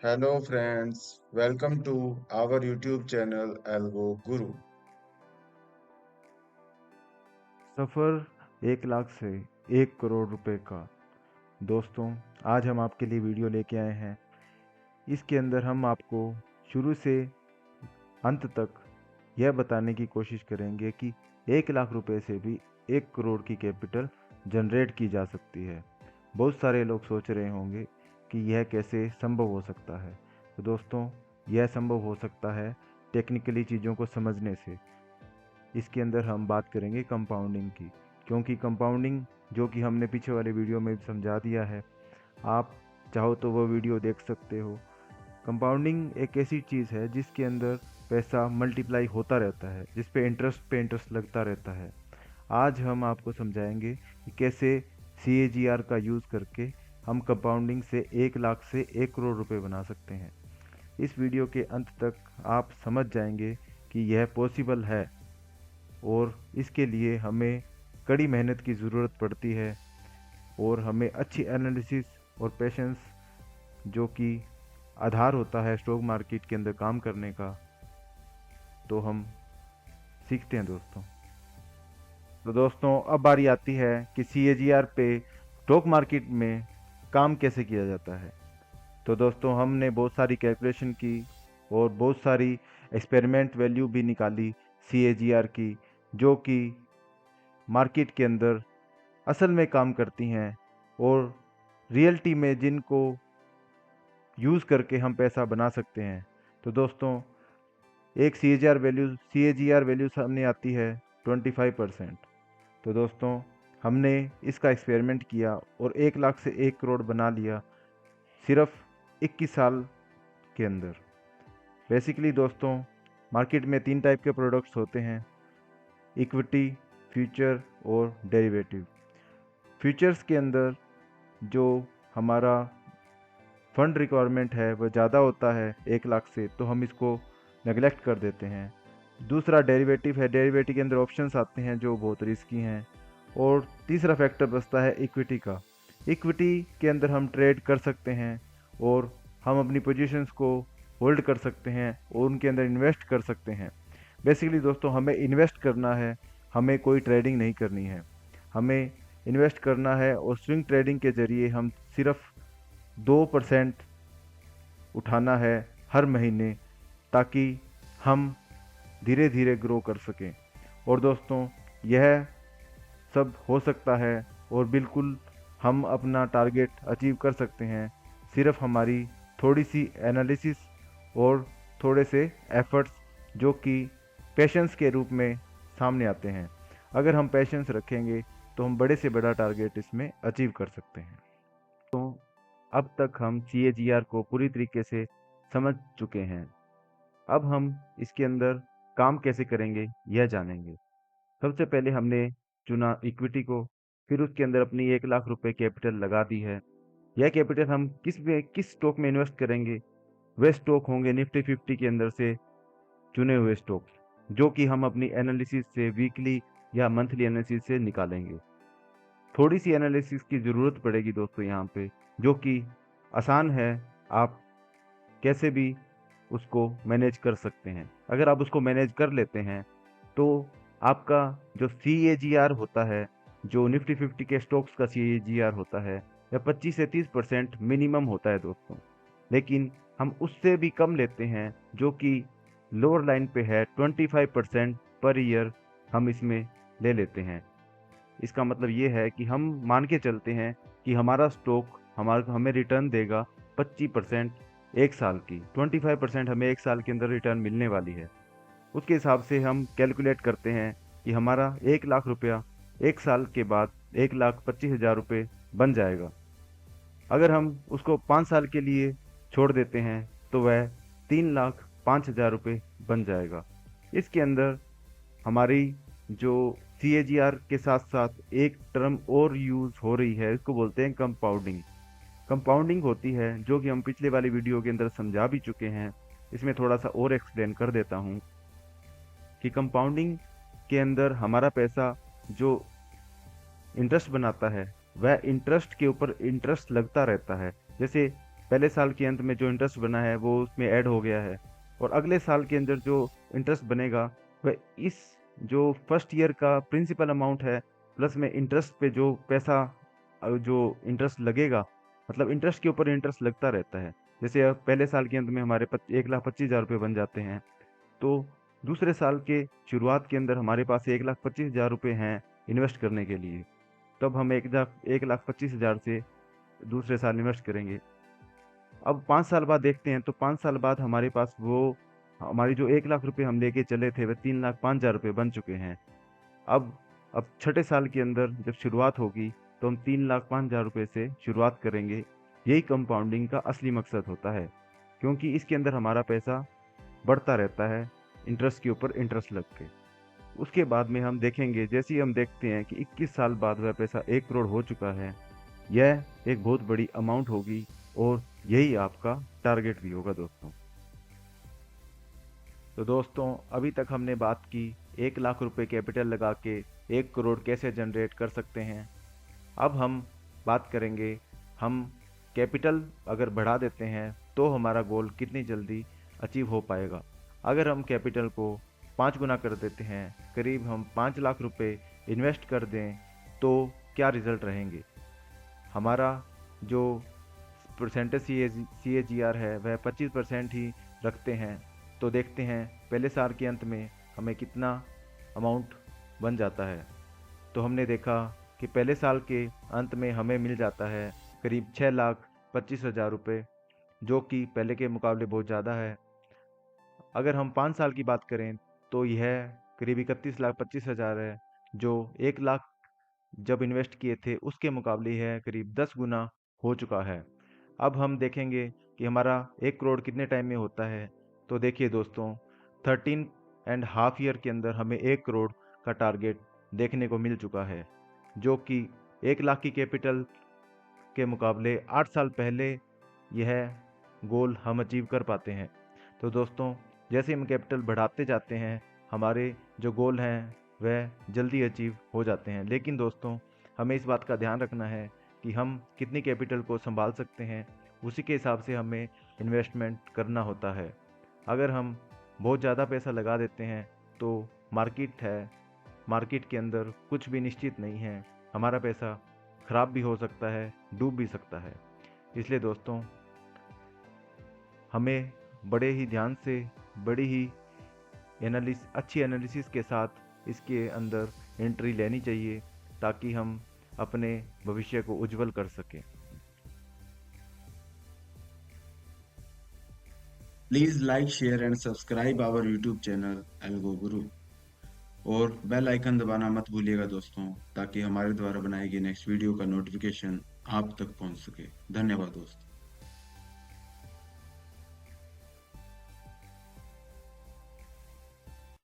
Hello friends, welcome to our YouTube channel Algo Guru. सफ़र 1 लाख से 1 करोड़ रुपए का। दोस्तों, आज हम आपके लिए वीडियो लेके आए हैं। इसके अंदर हम आपको शुरू से अंत तक यह बताने की कोशिश करेंगे कि 1 लाख रुपए से भी 1 करोड़ की कैपिटल जनरेट की जा सकती है। बहुत सारे लोग सोच रहे होंगे कि यह कैसे संभव हो सकता है। तो दोस्तों, यह संभव हो सकता है टेक्निकली चीज़ों को समझने से। इसके अंदर हम बात करेंगे कंपाउंडिंग की, क्योंकि कंपाउंडिंग जो कि हमने पीछे वाले वीडियो में समझा दिया है, आप चाहो तो वो वीडियो देख सकते हो। कंपाउंडिंग एक ऐसी चीज़ है जिसके अंदर पैसा मल्टीप्लाई होता रहता है, जिस पे इंटरेस्ट लगता रहता है। आज हम आपको समझाएंगे कि कैसे CAGR का यूज़ करके हम कंपाउंडिंग से 1 लाख से 1 करोड़ रुपए बना सकते हैं। इस वीडियो के अंत तक आप समझ जाएंगे कि यह पॉसिबल है और इसके लिए हमें कड़ी मेहनत की ज़रूरत पड़ती है और हमें अच्छी एनालिसिस और पेशेंस, जो कि आधार होता है स्टॉक मार्केट के अंदर काम करने का, तो हम सीखते हैं दोस्तों। तो दोस्तों, अब बारी आती है कि CAGR पे स्टॉक मार्केट में काम कैसे किया जाता है। तो दोस्तों, हमने बहुत सारी कैलकुलेशन की और बहुत सारी एक्सपेरिमेंट वैल्यू भी निकाली CAGR की, जो कि मार्केट के अंदर असल में काम करती हैं और रियलिटी में जिनको यूज़ करके हम पैसा बना सकते हैं। तो दोस्तों, एक CAGR वैल्यू सामने आती है 25%। तो दोस्तों, हमने इसका एक्सपेरिमेंट किया और 1 लाख से 1 करोड़ बना लिया सिर्फ 21 साल के अंदर। बेसिकली दोस्तों, मार्केट में 3 टाइप के प्रोडक्ट्स होते हैं: इक्विटी, फ्यूचर और डेरिवेटिव। फ्यूचर्स के अंदर जो हमारा फंड रिक्वायरमेंट है वह ज़्यादा होता है 1 लाख से, तो हम इसको नेगलेक्ट कर देते हैं। दूसरा डेरिवेटिव है। डेरिवेटिव के अंदर ऑप्शंस आते हैं जो बहुत रिस्की हैं। और तीसरा फैक्टर बचता है इक्विटी का। इक्विटी के अंदर हम ट्रेड कर सकते हैं और हम अपनी पोजीशंस को होल्ड कर सकते हैं और उनके अंदर इन्वेस्ट कर सकते हैं। बेसिकली दोस्तों, हमें इन्वेस्ट करना है, हमें कोई ट्रेडिंग नहीं करनी है। हमें इन्वेस्ट करना है और स्विंग ट्रेडिंग के ज़रिए हम सिर्फ 2% उठाना है हर महीने, ताकि हम धीरे धीरे ग्रो कर सकें। और दोस्तों, यह सब हो सकता है और बिल्कुल हम अपना टारगेट अचीव कर सकते हैं, सिर्फ हमारी थोड़ी सी एनालिसिस और थोड़े से एफर्ट्स, जो कि पेशेंस के रूप में सामने आते हैं। अगर हम पेशेंस रखेंगे तो हम बड़े से बड़ा टारगेट इसमें अचीव कर सकते हैं। तो अब तक हम CAGR को पूरी तरीके से समझ चुके हैं। अब हम इसके अंदर काम कैसे करेंगे यह जानेंगे। सबसे पहले हमने चुना इक्विटी को, फिर उसके अंदर अपनी 1 लाख रुपए कैपिटल लगा दी है। यह कैपिटल हम किस स्टॉक में इन्वेस्ट करेंगे? वे स्टॉक होंगे निफ्टी 50 के अंदर से चुने हुए स्टॉक, जो कि हम अपनी एनालिसिस से वीकली या मंथली एनालिसिस से निकालेंगे। थोड़ी सी एनालिसिस की ज़रूरत पड़ेगी दोस्तों यहाँ पे, जो कि आसान है। आप कैसे भी उसको मैनेज कर सकते हैं। अगर आप उसको मैनेज कर लेते हैं तो आपका जो CAGR होता है, जो निफ्टी 50 के स्टॉक्स का CAGR होता है, यह 25 से 30% मिनिमम होता है दोस्तों। लेकिन हम उससे भी कम लेते हैं, जो कि लोअर लाइन पे है। 25% पर ईयर हम इसमें ले लेते हैं। इसका मतलब ये है कि हम मान के चलते हैं कि हमारा स्टॉक हमें रिटर्न देगा 25% एक साल की। 25% हमें एक साल के अंदर रिटर्न मिलने वाली है। उसके हिसाब से हम कैलकुलेट करते हैं कि हमारा 1 लाख रुपया एक साल के बाद 1,25,000 रुपये बन जाएगा। अगर हम उसको 5 साल के लिए छोड़ देते हैं तो वह 3,05,000 रुपये बन जाएगा। इसके अंदर हमारी जो CAGR के साथ साथ एक टर्म और यूज़ हो रही है, इसको बोलते हैं कंपाउंडिंग। कंपाउंडिंग होती है, जो कि हम पिछले वाली वीडियो के अंदर समझा भी चुके हैं। इसमें थोड़ा सा और एक्सप्लेन कर देता हूँ कि कंपाउंडिंग के अंदर हमारा पैसा जो इंटरेस्ट बनाता है, वह इंटरेस्ट के ऊपर इंटरेस्ट लगता रहता है। जैसे पहले साल के अंत में जो इंटरेस्ट बना है वो उसमें ऐड हो गया है, और अगले साल के अंदर जो इंटरेस्ट बनेगा वह इस जो फर्स्ट ईयर का प्रिंसिपल अमाउंट है प्लस में इंटरेस्ट पे जो पैसा जो इंटरेस्ट लगेगा, मतलब इंटरेस्ट के ऊपर इंटरेस्ट लगता रहता है। जैसे अब पहले साल के अंत में हमारे 1,25,000 रुपये बन जाते हैं, तो दूसरे साल के शुरुआत के अंदर हमारे पास 1,25,000 रुपये हैं इन्वेस्ट करने के लिए। तब हम 1,25,000 से दूसरे साल इन्वेस्ट करेंगे। अब 5 साल बाद देखते हैं, तो 5 साल बाद हमारे पास वो हमारी जो 1,00,000 रुपये हम लेके चले थे वह 3,05,000 रुपये बन चुके हैं। अब छठे साल के अंदर जब शुरुआत होगी तो हम 3,05,000 रुपये से शुरुआत करेंगे। यही कंपाउंडिंग का असली मकसद होता है, क्योंकि इसके अंदर हमारा पैसा बढ़ता रहता है इंटरेस्ट के ऊपर इंटरेस्ट लग के। उसके बाद में हम देखेंगे, जैसे ही हम देखते हैं कि 21 साल बाद वह पैसा 1 करोड़ हो चुका है, यह एक बहुत बड़ी अमाउंट होगी और यही आपका टारगेट भी होगा दोस्तों। तो दोस्तों, अभी तक हमने बात की 1,00,000 रुपये कैपिटल लगा के 1 करोड़ कैसे जनरेट कर सकते हैं। अब हम बात करेंगे, हम कैपिटल अगर बढ़ा देते हैं तो हमारा गोल कितनी जल्दी अचीव हो पाएगा। अगर हम कैपिटल को 5 गुना कर देते हैं, करीब हम 5,00,000 रुपये इन्वेस्ट कर दें, तो क्या रिज़ल्ट रहेंगे। हमारा जो परसेंटेज CAGR है वह 25% ही रखते हैं। तो देखते हैं पहले साल के अंत में हमें कितना अमाउंट बन जाता है। तो हमने देखा कि पहले साल के अंत में हमें मिल जाता है करीब 6,25,000 रुपये, जो कि पहले के मुकाबले बहुत ज़्यादा है। अगर हम 5 साल की बात करें तो यह करीब 31,25,000 है, जो 1,00,000 जब इन्वेस्ट किए थे उसके मुकाबले यह करीब 10 गुना हो चुका है। अब हम देखेंगे कि हमारा 1 करोड़ कितने टाइम में होता है। तो देखिए दोस्तों, 13.5 ईयर के अंदर हमें 1 करोड़ का टारगेट देखने को मिल चुका है, जो कि 1,00,000 की कैपिटल के मुकाबले 8 साल पहले यह गोल हम अचीव कर पाते हैं। तो दोस्तों, जैसे हम कैपिटल बढ़ाते जाते हैं, हमारे जो गोल हैं वह जल्दी अचीव हो जाते हैं। लेकिन दोस्तों, हमें इस बात का ध्यान रखना है कि हम कितनी कैपिटल को संभाल सकते हैं, उसी के हिसाब से हमें इन्वेस्टमेंट करना होता है। अगर हम बहुत ज़्यादा पैसा लगा देते हैं तो मार्केट है, मार्केट के अंदर कुछ भी निश्चित नहीं है, हमारा पैसा ख़राब भी हो सकता है, डूब भी सकता है। इसलिए दोस्तों, हमें बड़े ही ध्यान से, बड़ी ही अच्छी एनालिसिस के साथ इसके अंदर एंट्री लेनी चाहिए, ताकि हम अपने भविष्य को उज्जवल कर सकें। Please like, share and subscribe our YouTube channel Algo Guru और बेल आइकन दबाना मत भूलिएगा दोस्तों, ताकि हमारे द्वारा बनाई गई नेक्स्ट वीडियो का नोटिफिकेशन आप तक पहुंच सके। धन्यवाद दोस्तों।